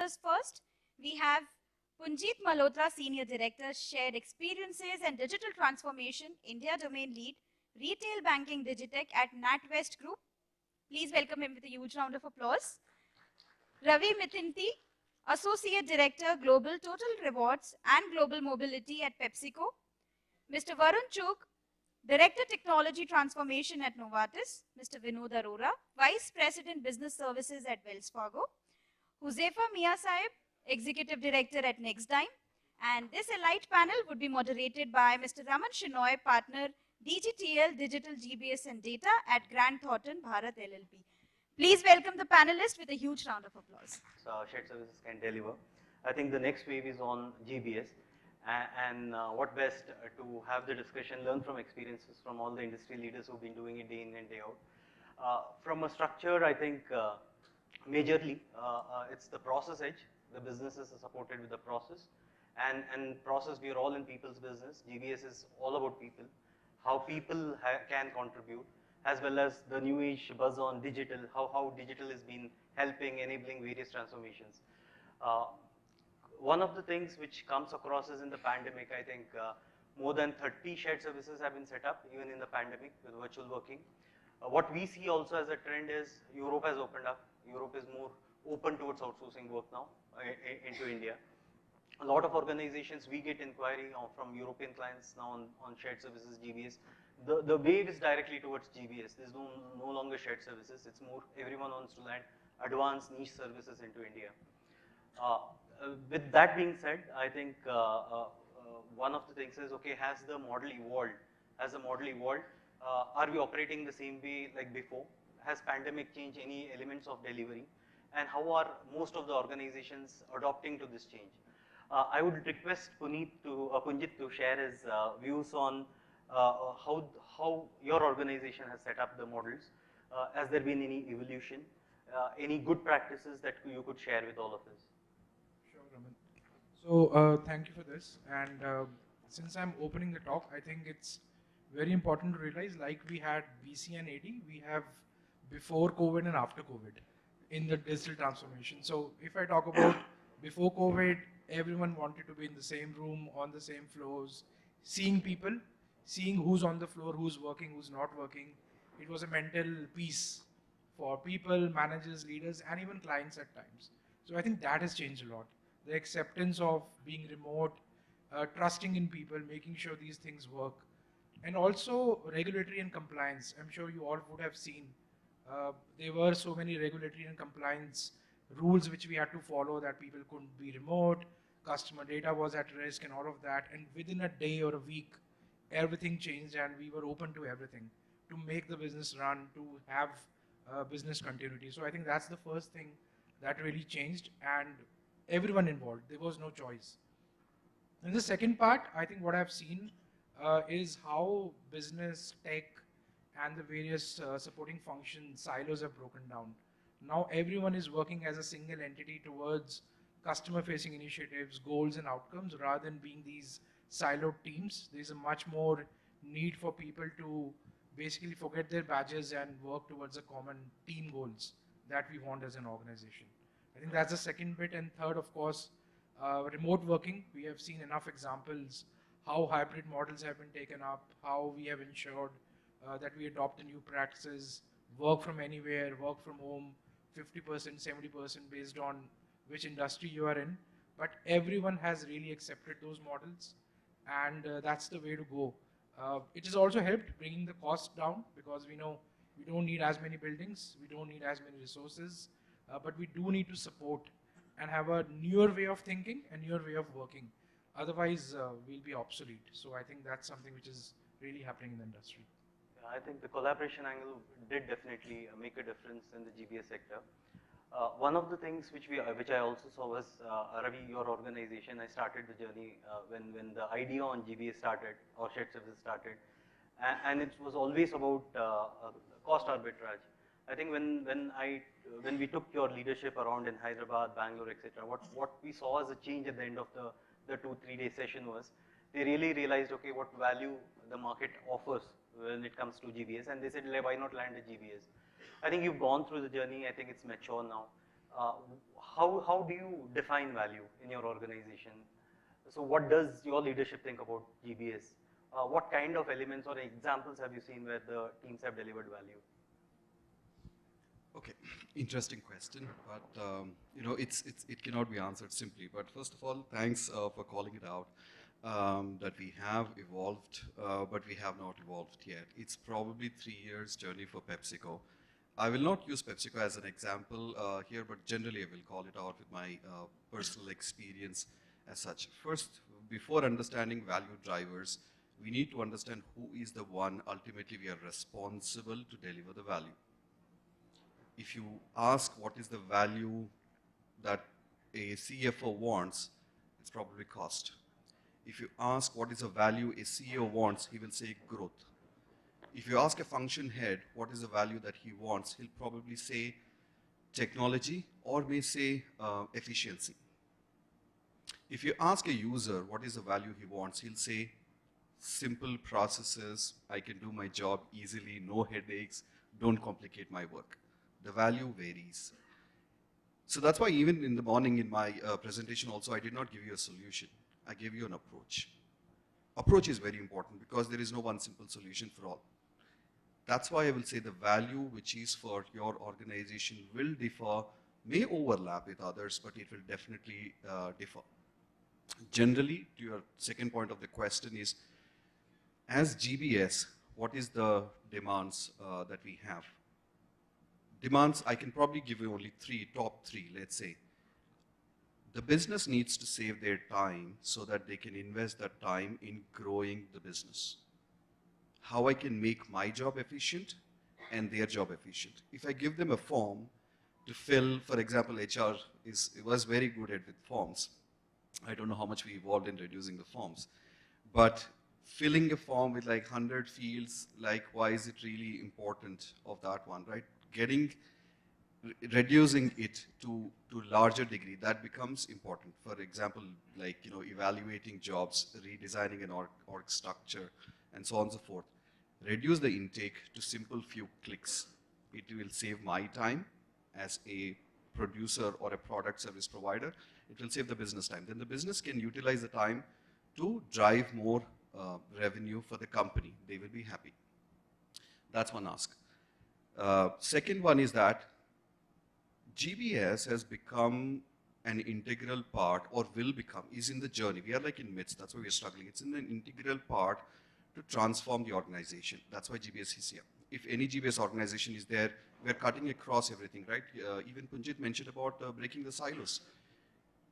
speakers first. We have Punjit Malhotra, Senior Director, Shared Experiences and Digital Transformation, India Domain Lead, Retail Banking Digitech at NatWest Group. Please welcome him with a huge round of applause. Ravi Mithintti, Associate Director, Global Total Rewards and Global Mobility at PepsiCo. Mr. Varun Chugh, Director Technology Transformation at Novartis. Mr. Vinod Arora, Vice President Business Services at Wells Fargo. Hozefa M, Executive Director at NextDime. And this elite panel would be moderated by Mr. Raman Shenoy, Partner, DGTL Digital GBS and Data at Grant Thornton Bharat LLP. Please welcome the panelists with a huge round of applause. Shared services can deliver. I think the next wave is on GBS. And what best to have the discussion, learn from experiences from all the industry leaders who've been doing it day in and day out. From a structure, I think majorly it's the process edge. The businesses are supported with the process. And process, we are all in people's business. GBS is all about people, how people can contribute, as well as the new age buzz on digital, how digital has been helping, enabling various transformations. One of the things which comes across is in the pandemic, I think more than 30 shared services have been set up, even in the pandemic with virtual working. What we see also as a trend is Europe has opened up. Europe is more open towards outsourcing work now into India. A lot of organizations, we get inquiry from European clients now on shared services, GBS. The wave is directly towards GBS. There's no longer shared services. It's more everyone wants to land advanced niche services into India. With that being said, I think one of the things is, okay, has the model evolved? Has the model evolved? Are we operating the same way like before? Has pandemic changed any elements of delivery? And how are most of the organizations adopting to this change? I would request Punjit to share his views on how your organization has set up the models. Has there been any evolution? Any good practices that you could share with all of us? Sure, Raman. So thank you for this. And since I'm opening the talk, I think it's very important to realize, like we had VC and AD, we have before COVID and after COVID in the digital transformation. So if I talk about before COVID, everyone wanted to be in the same room, on the same floors, seeing people, seeing who's on the floor, who's working, who's not working. It was a mental peace for people, managers, leaders, and even clients at times. So I think that has changed a lot. The acceptance of being remote, trusting in people, making sure these things work, and also regulatory and compliance. I'm sure you all would have seen there were so many regulatory and compliance rules which we had to follow, that people couldn't be remote, customer data was at risk and all of that. And within a day or a week, everything changed and we were open to everything to make the business run, to have business continuity. So I think that's the first thing that really changed, and everyone involved. There was no choice. And the second part, I think what I've seen is how business, tech, and the various supporting functions, silos have broken down. Now everyone is working as a single entity towards customer-facing initiatives, goals, and outcomes, rather than being these siloed teams. There's a much more need for people to basically forget their badges and work towards a common team goals that we want as an organization. I think that's the second bit. And third, of course, remote working. We have seen enough examples how hybrid models have been taken up, how we have ensured that we adopt the new practices, work from anywhere, work from home, 50%, 70% based on which industry you are in. But everyone has really accepted those models, and that's the way to go. It has also helped bringing the cost down, because we know we don't need as many buildings, we don't need as many resources, but we do need to support and have a newer way of thinking and newer way of working. Otherwise, we'll be obsolete. So I think that's something which is really happening in the industry. Yeah, I think the collaboration angle did definitely make a difference in the GBS sector. One of the things which I also saw was, Ravi, your organization, I started the journey when the idea on GBS started, or shared services started, and it was always about cost arbitrage. I think when we took your leadership around in Hyderabad, Bangalore, etc., what we saw as a change at the end of the 2-3 day session was, they really realized, okay, what value the market offers when it comes to GBS, and they said, why not land a GBS? I think you've gone through the journey. I think it's mature now. uh, how do you define value in your organization? So what does your leadership think about GBS? What kind of elements or examples have you seen where the teams have delivered value? Okay, interesting question, but you know, it cannot be answered simply. But first of all, thanks for calling it out. That we have evolved, but we have not evolved yet. It's probably 3 years journey for PepsiCo. I will not use PepsiCo as an example here, but generally I will call it out with my personal experience as such. First, before understanding value drivers, we need to understand who is the one ultimately we are responsible to deliver the value. If you ask what is the value that a CFO wants, it's probably cost. If you ask what is the value a CEO wants, he will say growth. If you ask a function head what is the value that he wants, he'll probably say technology or may say efficiency. If you ask a user what is the value he wants, he'll say simple processes, I can do my job easily, no headaches, don't complicate my work. The value varies. So that's why even in the morning in my presentation also, I did not give you a solution. I gave you an approach. Approach is very important because there is no one simple solution for all. That's why I will say the value which is for your organization will differ, may overlap with others, but it will definitely differ. Generally, to your second point of the question is, as GBS, what is the demands that we have? Demands, I can probably give you only top three, let's say. The business needs to save their time so that they can invest that time in growing the business. How I can make my job efficient and their job efficient. If I give them a form to fill, for example, HR was very good at with forms. I don't know how much we evolved in reducing the forms, but filling a form with like 100 fields, like why is it really important of that one, right? Reducing it to larger degree, that becomes important. For example, like, you know, evaluating jobs, redesigning an org structure, and so on and so forth. Reduce the intake to simple few clicks. It will save my time as a producer or a product service provider. It will save the business time. Then the business can utilize the time to drive more revenue for the company. They will be happy. That's one ask. Second one is that GBS has become an integral part, or will become, is in the journey. We are like in midst, that's why we're struggling. It's in an integral part to transform the organization. That's why GBS is here. If any GBS organization is there, we're cutting across everything, right? Even Punjit mentioned about breaking the silos.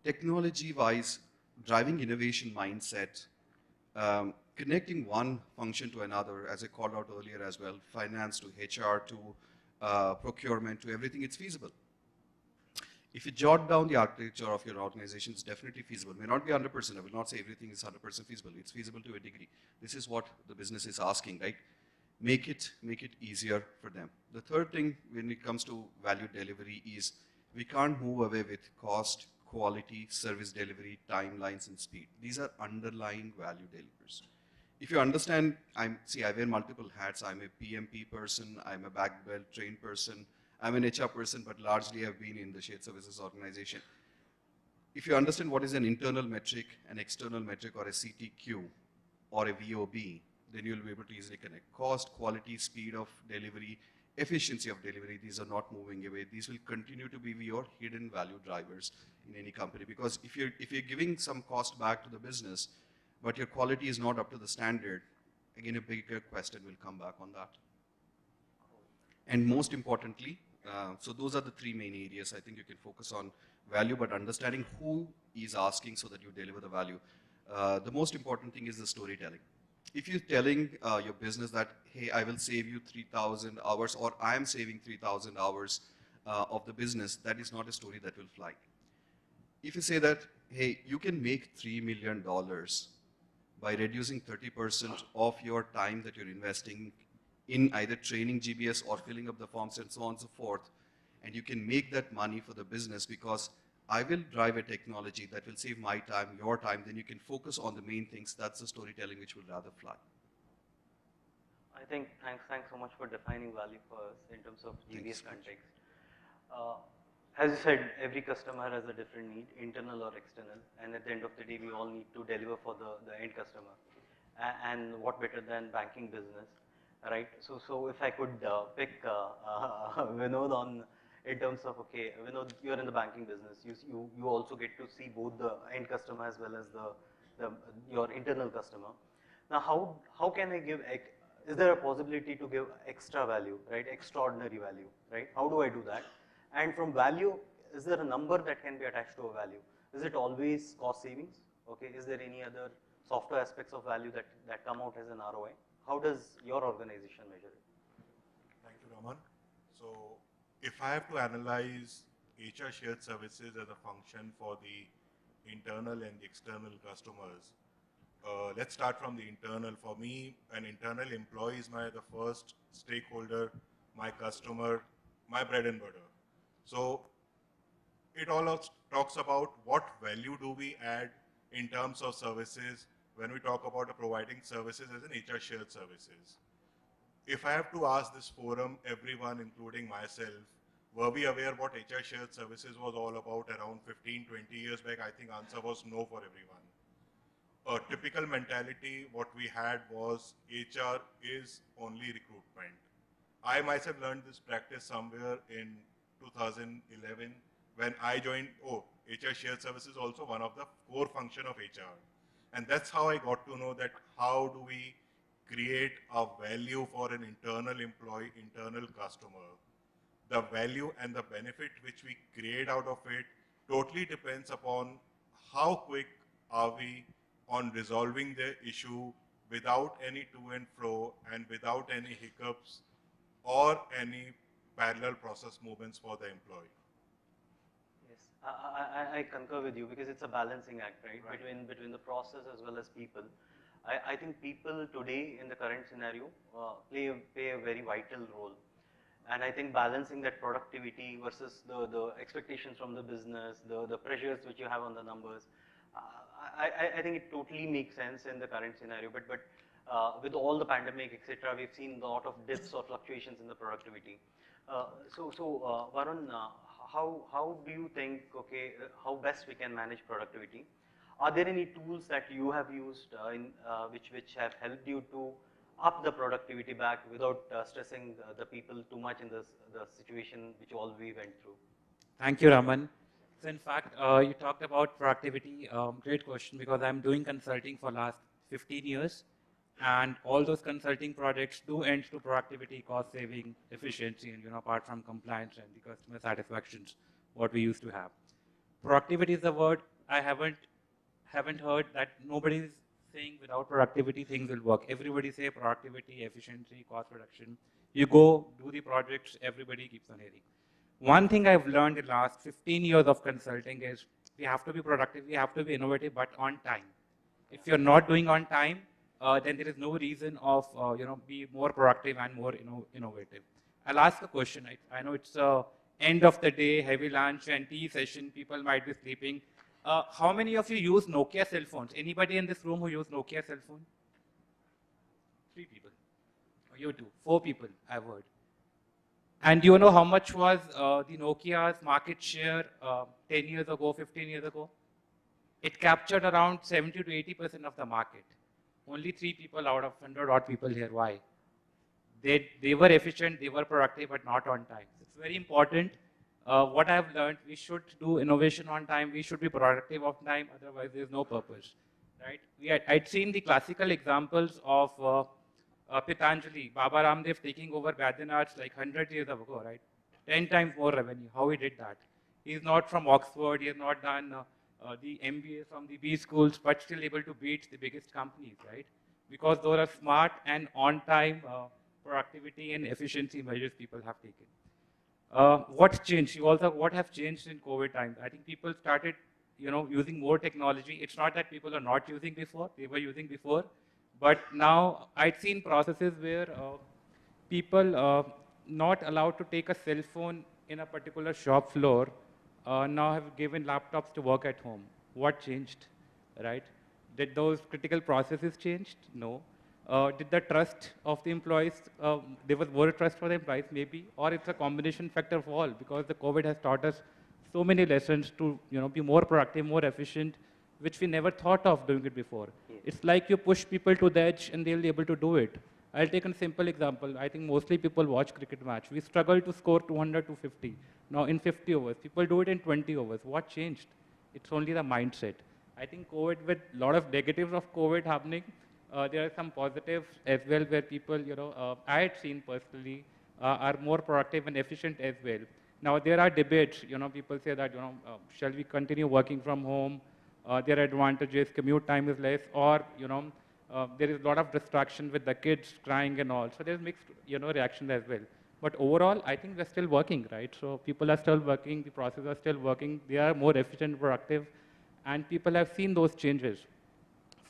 Technology-wise, driving innovation mindset, connecting one function to another, as I called out earlier as well, finance to HR to procurement to everything, it's feasible. If you jot down the architecture of your organization, it's definitely feasible. It may not be 100%. I will not say everything is 100% feasible. It's feasible to a degree. This is what the business is asking, right? Make it easier for them. The third thing when it comes to value delivery is we can't move away with cost, quality, service delivery, timelines, and speed. These are underlying value delivers. If you understand, I wear multiple hats. I'm a PMP person, I'm a back belt trained person, I'm an HR person, but largely I've been in the shared services organization. If you understand what is an internal metric, an external metric, or a CTQ, or a VOB, then you'll be able to easily connect. Cost, quality, speed of delivery, efficiency of delivery, these are not moving away. These will continue to be your hidden value drivers in any company. Because if you're giving some cost back to the business, but your quality is not up to the standard, again, a bigger question will come back on that. And most importantly, so those are the three main areas I think you can focus on: value, but understanding who is asking so that you deliver the value. The most important thing is the storytelling. If you're telling your business that, hey, I will save you 3,000 hours, or I am saving 3,000 hours of the business, that is not a story that will fly. If you say that, hey, you can make $3 million by reducing 30% of your time that you're investing in either training GBS or filling up the forms and so on and so forth, and you can make that money for the business because I will drive a technology that will save my time, your time, then you can focus on the main things. That's the storytelling which will rather fly. I think, thanks so much for defining value for us in terms of GBS context. as you said, every customer has a different need, internal or external, and at the end of the day, we all need to deliver for the end customer. And what better than banking business, right? So if I could pick Vinod on in terms of, okay, Vinod, you're in the banking business, you also get to see both the end customer as well as your internal customer. Now, how can I give, is there a possibility to give extra value, right? Extraordinary value, right? How do I do that? And from value, is there a number that can be attached to a value? Is it always cost savings? Okay, is there any other software aspects of value that come out as an ROI? How does your organization measure it? Thank you, Raman. So if I have to analyze HR shared services as a function for the internal and the external customers, let's start from the internal. For me, an internal employee is the first stakeholder, my customer, my bread and butter. So it all talks about what value do we add in terms of services when we talk about providing services as an HR shared services. If I have to ask this forum, everyone, including myself, were we aware what HR shared services was all about around 15, 20 years back? I think answer was no for everyone. A typical mentality, what we had was HR is only recruitment. I myself learned this practice somewhere in 2011 when I joined, HR shared services also one of the core function of HR. And that's how I got to know that how do we create a value for an internal employee, internal customer. The value and the benefit which we create out of it totally depends upon how quick are we on resolving the issue without any to and fro and without any hiccups or any parallel process movements for the employee. Yes, I concur with you because it's a balancing act, right? Between the process as well as people. I think people today in the current scenario play a very vital role. And I think balancing that productivity versus the expectations from the business, the pressures which you have on the numbers, I think it totally makes sense in the current scenario. But with all the pandemic, etc., we've seen a lot of dips or fluctuations in the productivity. Varun, how do you think, okay, how best we can manage productivity? Are there any tools that you have used which have helped you to up the productivity back without stressing the people too much in the situation which all we went through? Thank you, Raman. So in fact, you talked about productivity. Great question, because I'm doing consulting for last 15 years. And all those consulting projects do end to productivity, cost saving, efficiency, and apart from compliance and the customer satisfactions, what we used to have. Productivity is the word. I haven't heard that nobody is saying without productivity things will work. Everybody say productivity, efficiency, cost reduction. You go do the projects, everybody keeps on hearing. One thing I've learned in the last 15 years of consulting is we have to be productive, we have to be innovative, but on time. If you're not doing on time, then there is no reason of be more productive and more innovative. I'll ask a question. I know it's end of the day, heavy lunch and tea session. People might be sleeping. How many of you use Nokia cell phones? Anybody in this room who use Nokia cell phone? 3 people. You 2. 4 people, I've heard. And do you know how much was the Nokia's market share 10 years ago, 15 years ago? It captured around 70 to 80% of the market. Only 3 people out of 100 odd people here. Why? They were efficient, they were productive, but not on time. It's very important. What I've learned, we should do innovation on time, we should be productive on time, otherwise there's no purpose. Right? I'd seen the classical examples of Patanjali, Baba Ramdev taking over Baidyanath's like 100 years ago, right? 10 times more revenue. How he did that? He's not from Oxford, he has not done the MBA from the B schools, but still able to beat the biggest companies, right? Because those are smart and on-time productivity and efficiency measures people have taken. What changed? What have changed in COVID times? I think people started, using more technology. It's not that people are not using before; they were using before, but now I'd seen processes where people not allowed to take a cell phone in a particular shop floor now have given laptops to work at home. What changed, right? Did those critical processes change? No. Did the trust of the employees, there was more trust for the employees maybe, or it's a combination factor of all, because the COVID has taught us so many lessons to be more productive, more efficient, which we never thought of doing it before. Yes. It's like you push people to the edge and they'll be able to do it. I'll take a simple example. I think mostly people watch cricket match. We struggle to score 200 to 50. Now in 50 overs, people do it in 20 overs. What changed? It's only the mindset. I think COVID, with a lot of negatives of COVID happening, there are some positives as well where people, I had seen personally, are more productive and efficient as well. Now there are debates, people say that, shall we continue working from home? There are advantages, commute time is less, or, there is a lot of distraction with the kids crying and all. So there's mixed, reaction as well. But overall, I think we're still working, right? So people are still working, the processes are still working, they are more efficient, productive, and people have seen those changes.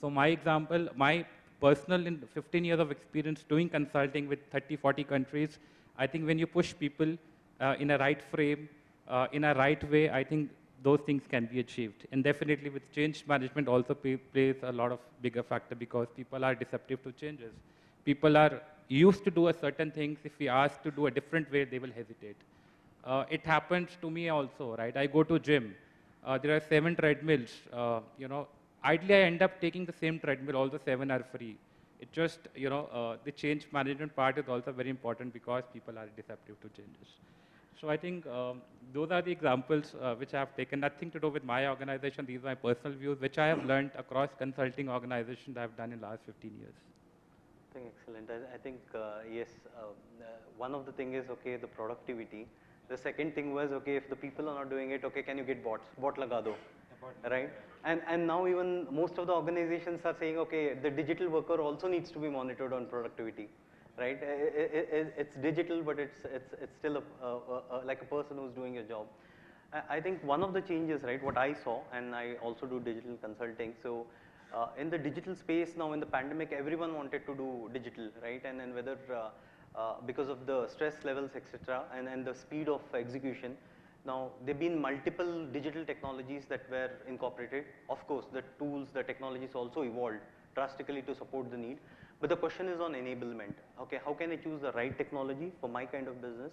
So my example, my personal 15 years of experience doing consulting with 30, 40 countries, I think when you push people in a right frame, in a right way, I think those things can be achieved. And definitely with change management also plays a lot of bigger factor because people are receptive to changes. People are used to do a certain things. If we ask to do a different way, they will hesitate. It happens to me also, right? I go to gym. There are 7 treadmills. Ideally I end up taking the same treadmill, all the 7 are free. It just, the change management part is also very important because people are receptive to changes. So I think those are the examples which I have taken, nothing to do with my organization. These are my personal views, which I have learned across consulting organizations I have done in the last 15 years. I think excellent. I think, yes, one of the things is, okay, the productivity. The second thing was, okay, if the people are not doing it, okay, can you get bots? Bot laga do, right? And now even most of the organizations are saying, okay, the digital worker also needs to be monitored on productivity, right? It's digital, but it's still like a person who's doing a job. I think one of the changes, right, what I saw, and I also do digital consulting, so in the digital space now in the pandemic, everyone wanted to do digital, right? And then whether because of the stress levels, etc., and the speed of execution, now there have been multiple digital technologies that were incorporated. Of course, the tools, the technologies also evolved drastically to support the need. But the question is on enablement. Okay, how can I choose the right technology for my kind of business?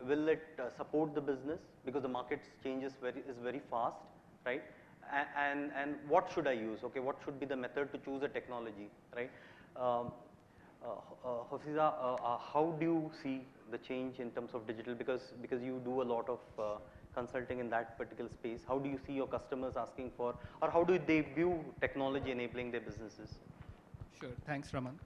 Will it support the business? Because the market changes is very fast, right? And what should I use? Okay, what should be the method to choose a technology, right? Hozefa, how do you see the change in terms of digital? Because you do a lot of consulting in that particular space. How do you see your customers asking for, or how do they view technology enabling their businesses? Sure, thanks, Raman.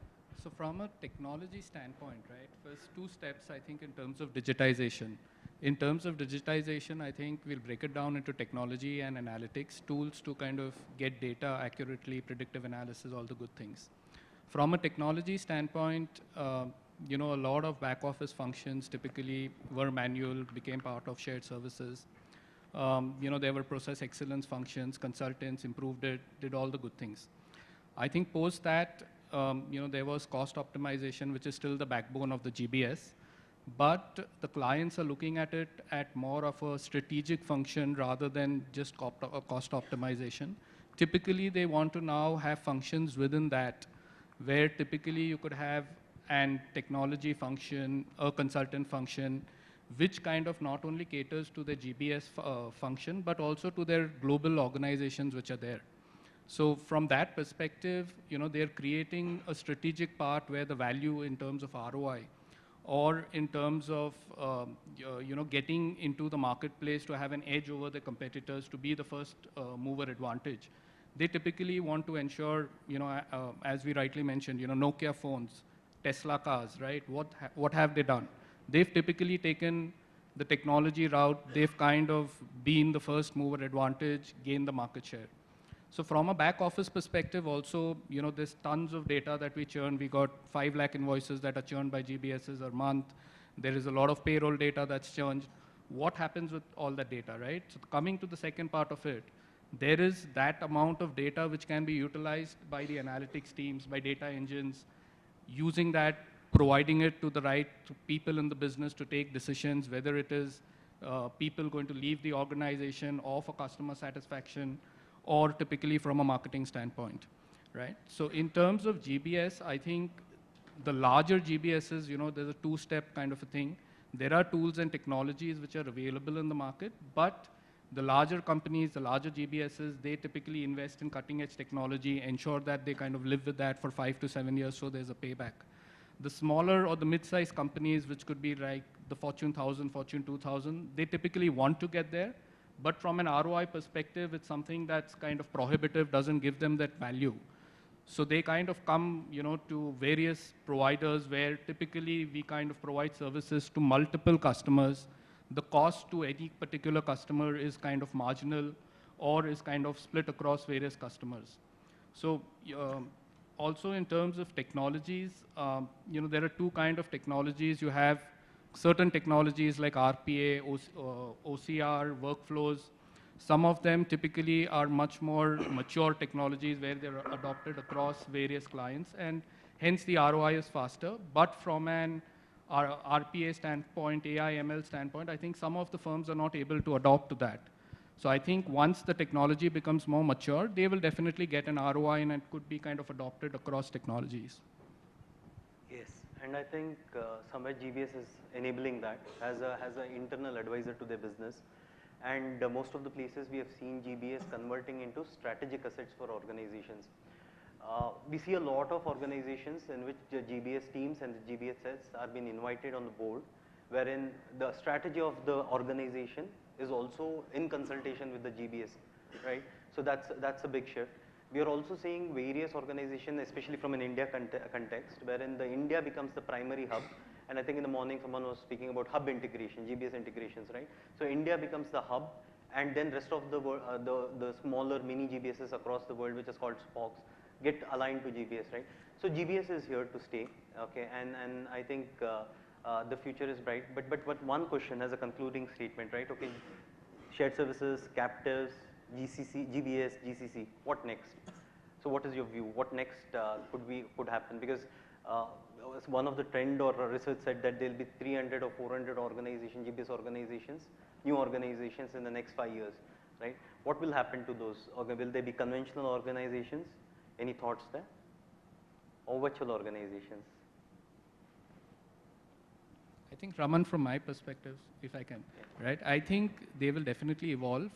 So from a technology standpoint, right, first 2 steps, I think, in terms of digitization. In terms of digitization, I think we'll break it down into technology and analytics, tools to kind of get data accurately, predictive analysis, all the good things. From a technology standpoint, a lot of back office functions typically were manual, became part of shared services. There were process excellence functions, consultants improved it, did all the good things. I think post that, there was cost optimization, which is still the backbone of the GBS. But the clients are looking at it at more of a strategic function rather than just cost optimization. Typically, they want to now have functions within that, where typically you could have an technology function, a consultant function, which kind of not only caters to the GBS function, but also to their global organizations which are there. So from that perspective, they're creating a strategic part where the value in terms of ROI or in terms of, getting into the marketplace to have an edge over the competitors, to be the first mover advantage. They typically want to ensure, as we rightly mentioned, Nokia phones, Tesla cars, right? What have they done? They've typically taken the technology route. They've kind of been the first mover advantage, gained the market share. So from a back office perspective also, there's tons of data that we churn. We got 5 lakh invoices that are churned by GBSs a month. There is a lot of payroll data that's churned. What happens with all that data, right? So coming to the second part of it, there is that amount of data which can be utilized by the analytics teams, by data engines, using that, providing it to the right people in the business to take decisions, whether it is people going to leave the organization or for customer satisfaction, or typically from a marketing standpoint, right? So in terms of GBS, I think the larger GBSs, there's a 2-step kind of a thing. There are tools and technologies which are available in the market, but The larger companies, the larger GBSs, they typically invest in cutting edge technology, ensure that they kind of live with that for 5 to 7 years so there's a payback. The smaller or the mid-sized companies, which could be like the Fortune 1000, Fortune 2000, they typically want to get there, but from an ROI perspective, it's something that's kind of prohibitive, doesn't give them that value. So they kind of come, to various providers where typically we kind of provide services to multiple customers. The cost to any particular customer is kind of marginal or is kind of split across various customers. So also in terms of technologies, there are two kind of technologies. You have certain technologies like RPA, OCR, workflows. Some of them typically are much more mature technologies where they're adopted across various clients, and hence the ROI is faster. But from an RPA standpoint, AI, ML standpoint, I think some of the firms are not able to adopt to that. So I think once the technology becomes more mature, they will definitely get an ROI and it could be kind of adopted across technologies. Yes, and I think somewhere GBS is enabling that as an internal advisor to their business. And most of the places we have seen GBS converting into strategic assets for organizations. We see a lot of organizations in which the GBS teams and the GBS sets are being invited on the board, wherein the strategy of the organization is also in consultation with the GBS, right? So that's a big shift. We are also seeing various organizations, especially from an India context, wherein the India becomes the primary hub. And I think in the morning someone was speaking about hub integration, GBS integrations, right? So India becomes the hub, and then rest of the world, the smaller mini GBSs across the world, which is called spokes, get aligned to GBS, right? So GBS is here to stay, okay? And I think the future is bright. But one question as a concluding statement, right? Okay, shared services, captives, GCC, GBS, GCC. What next? So what is your view? What next could happen? Because one of the trend or research said that there will be 300 or 400 organizations, GBS organizations, new organizations in the next 5 years, right? What will happen to those? Okay, will they be conventional organizations? Any thoughts there? Or virtual organizations? I think, Raman, from my perspective, if I can, right? I think they will definitely evolve.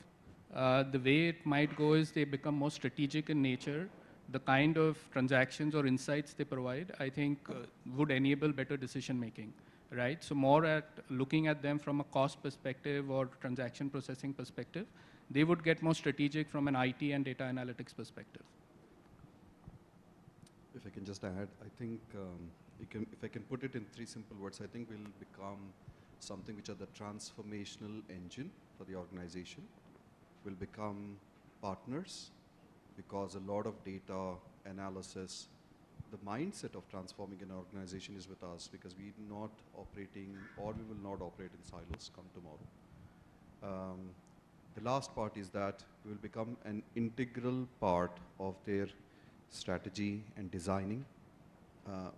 The way it might go is they become more strategic in nature. The kind of transactions or insights they provide, I think, would enable better decision making, right? So more at looking at them from a cost perspective or transaction processing perspective, they would get more strategic from an IT and data analytics perspective. If I can just add, I think if I can put it in 3 simple words, I think we'll become something which are the transformational engine for the organization. We'll become partners because a lot of data analysis, the mindset of transforming an organization is with us because we're not operating or we will not operate in silos come tomorrow. The last part is that we will become an integral part of their strategy and designing.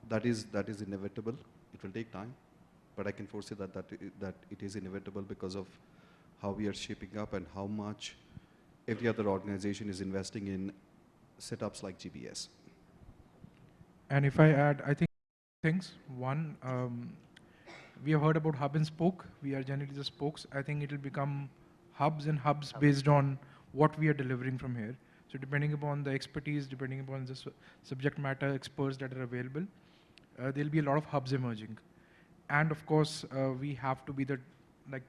That is inevitable. It will take time, but I can foresee that it is inevitable because of how we are shaping up and how much every other organization is investing in setups like GBS. And if I add, I think things. One, we have heard about hub and spoke. We are generally the spokes. I think it will become hubs and hubs based on what we are delivering from here. So depending upon the expertise, depending upon the subject matter experts that are available, there'll be a lot of hubs emerging. And of course, we have to be the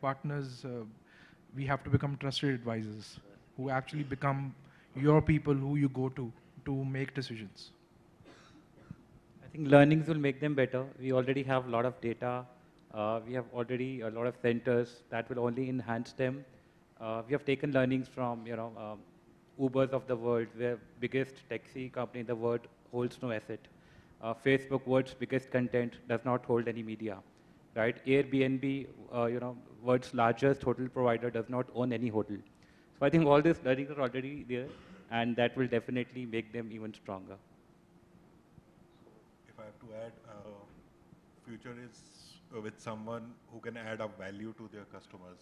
partners. We have to become trusted advisors who actually become your people who you go to make decisions. I think learnings will make them better. We already have a lot of data. We have already a lot of centers that will only enhance them. We have taken learnings from, Ubers of the world, where biggest taxi company in the world holds no asset. Facebook, world's biggest content, does not hold any media, right? Airbnb, world's largest hotel provider, does not own any hotel. So I think all these learnings are already there, and that will definitely make them even stronger. If I have to add, future is with someone who can add a value to their customers.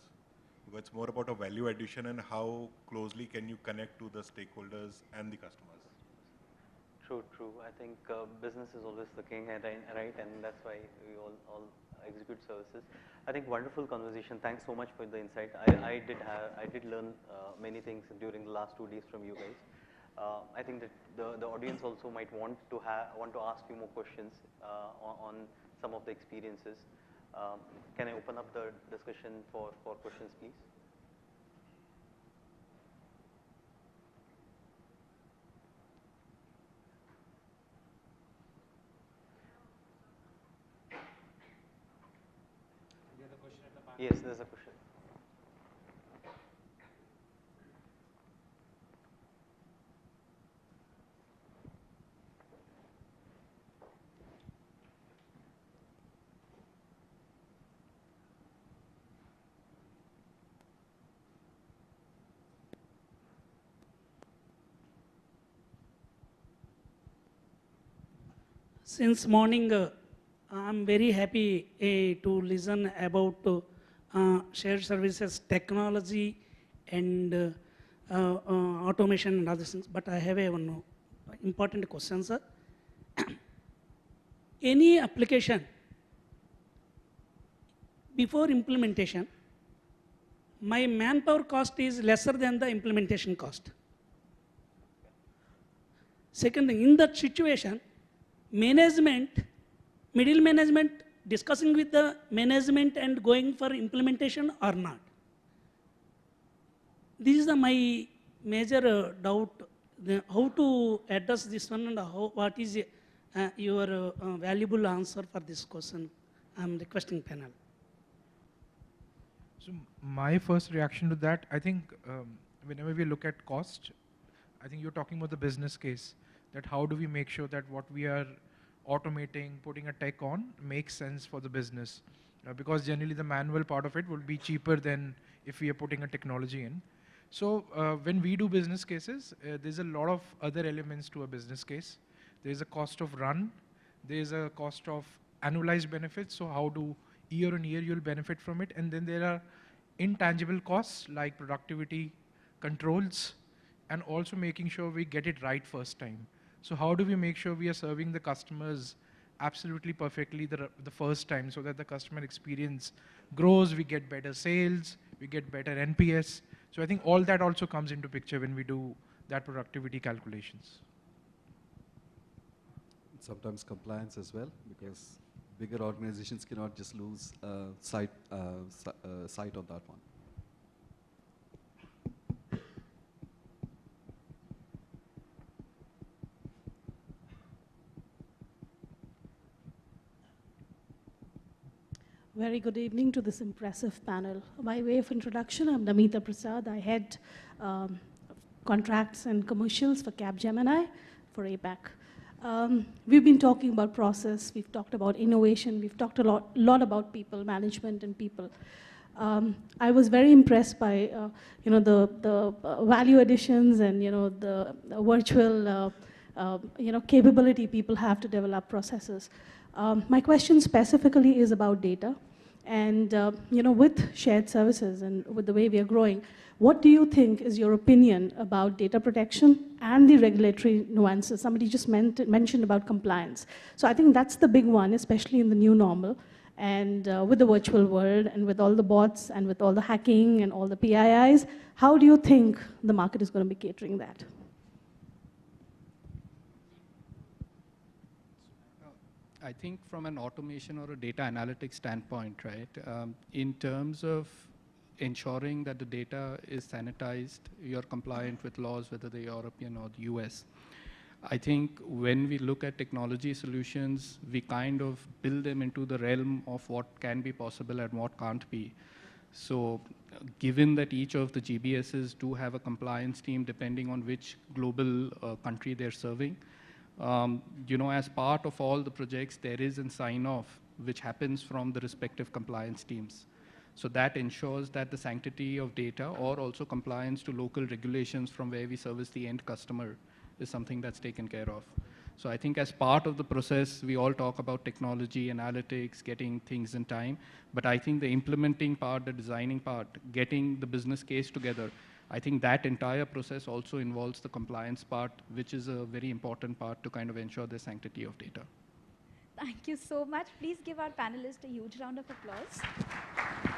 Because it's more about a value addition and how closely can you connect to the stakeholders and the customers. True. I think business is always the king, right? And that's why we all execute services. I think wonderful conversation. Thanks so much for the insight. I did learn many things during the last 2 days from you guys. I think that the audience also might want to ask you more questions on some of the experiences. Can I open up the discussion for questions, please? Yes, there's a question. Since morning, I'm very happy to listen about shared services technology and automation and other things. But I have one important question, sir. Any application before implementation, my manpower cost is lesser than the implementation cost. Second thing, in that situation, management, middle management discussing with the management and going for implementation or not. This is my major doubt, how to address this one and what is your valuable answer for this question. I'm requesting panel. So my first reaction to that, I think whenever we look at cost, I think you're talking about the business case, that how do we make sure that what we are automating, putting a tech on, makes sense for the business. Because generally the manual part of it will be cheaper than if we are putting a technology in. So when we do business cases, there's a lot of other elements to a business case. There's a cost of run, there's a cost of annualized benefits, so how do year on year you'll benefit from it, and then there are intangible costs like productivity, controls, and also making sure we get it right first time. So how do we make sure we are serving the customers absolutely perfectly the first time, so that the customer experience grows, we get better sales, we get better NPS. So I think all that also comes into picture when we do that productivity calculations. Sometimes compliance as well, because bigger organizations cannot just lose sight on that one. Very good evening to this impressive panel. By way of introduction, I'm 𝗦𝗵𝗿𝗃. I head contracts and commercials for Capgemini for APAC. We've been talking about process, we've talked about innovation, we've talked a lot about people, management and people. I was very impressed by the value additions and the virtual capability people have to develop processes. My question specifically is about data. And with shared services and with the way we are growing, what do you think is your opinion about data protection and the regulatory nuances? Somebody just mentioned about compliance. So I think that's the big one, especially in the new normal. And with the virtual world and with all the bots and with all the hacking and all the PIIs, how do you think the market is going to be catering that? I think from an automation or a data analytics standpoint, right, in terms of ensuring that the data is sanitized, you're compliant with laws, whether they're European or the US. I think when we look at technology solutions, we kind of build them into the realm of what can be possible and what can't be. So given that each of the GBSs do have a compliance team depending on which global country they're serving, as part of all the projects, there is a sign-off which happens from the respective compliance teams. So that ensures that the sanctity of data or also compliance to local regulations from where we service the end customer is something that's taken care of. So I think as part of the process, we all talk about technology, analytics, getting things in time. But I think the implementing part, the designing part, getting the business case together, I think that entire process also involves the compliance part, which is a very important part to kind of ensure the sanctity of data. Thank you so much. Please give our panelists a huge round of applause.